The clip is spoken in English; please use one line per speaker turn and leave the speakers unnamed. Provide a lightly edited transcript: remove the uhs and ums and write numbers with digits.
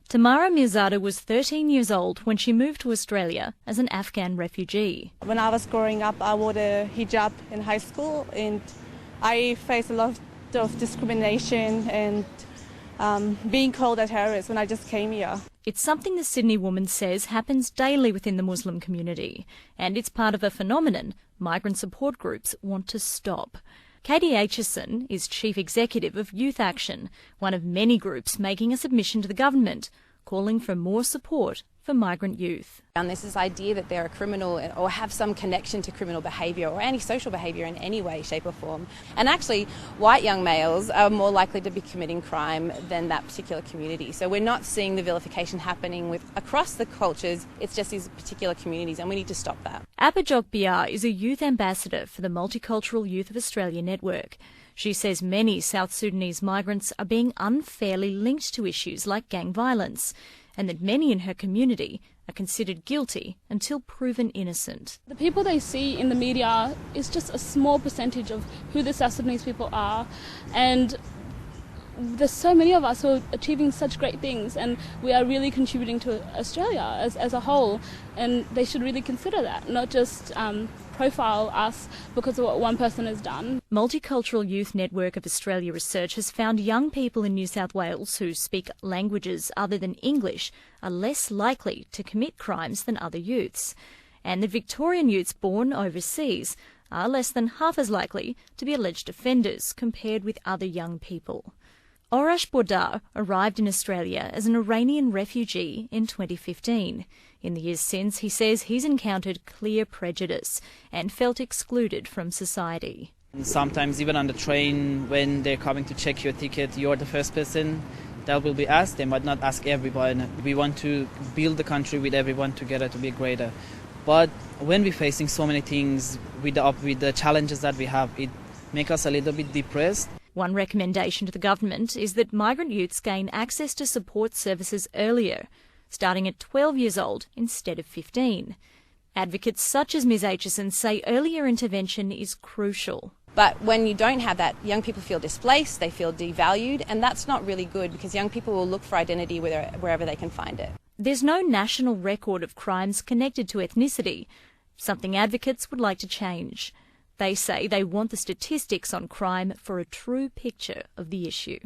Tamara Mirzada was 13 years old when she moved to Australia as an Afghan refugee.
When I was growing up, I wore the hijab in high school, and I faced a lot of discrimination and being called a terrorist when I just came here.
It's something the Sydney woman says happens daily within the Muslim community, and it's part of a phenomenon migrant support groups want to stop. Katie Aitchison is Chief Executive of Youth Action, one of many groups making a submission to the government, calling for more support for migrant youth.
And there's this idea that they're a criminal or have some connection to criminal behaviour or antisocial behaviour in any way, shape or form. And actually, white young males are more likely to be committing crime than that particular community. So we're not seeing the vilification happening across the cultures, it's just these particular communities, and we need to stop that.
Apajok Biar is a youth ambassador for the Multicultural Youth of Australia network. She says many South Sudanese migrants are being unfairly linked to issues like gang violence, and that many in her community are considered guilty until proven innocent.
The people they see in the media is just a small percentage of who the South Sudanese people are, and there's so many of us who are achieving such great things, and we are really contributing to Australia as a whole, and they should really consider that, not just profile us because of what one person has done.
Multicultural Youth Network of Australia research has found young people in New South Wales who speak languages other than English are less likely to commit crimes than other youths, and that Victorian youths born overseas are less than half as likely to be alleged offenders compared with other young people. Orash Bordar arrived in Australia as an Iranian refugee in 2015. In the years since, he says he's encountered clear prejudice and felt excluded from society.
Sometimes even on the train, when they're coming to check your ticket, you're the first person that will be asked. They might not ask everyone. We want to build the country with everyone together to be greater. But when we're facing so many things with the challenges that we have, it makes us a little bit depressed.
One recommendation to the government is that migrant youths gain access to support services earlier, starting at 12 years old instead of 15. Advocates such as Ms Aitchison say earlier intervention is crucial.
But when you don't have that, young people feel displaced, they feel devalued, and that's not really good because young people will look for identity wherever they can find it.
There's no national record of crimes connected to ethnicity, something advocates would like to change. They say they want the statistics on crime for a true picture of the issue.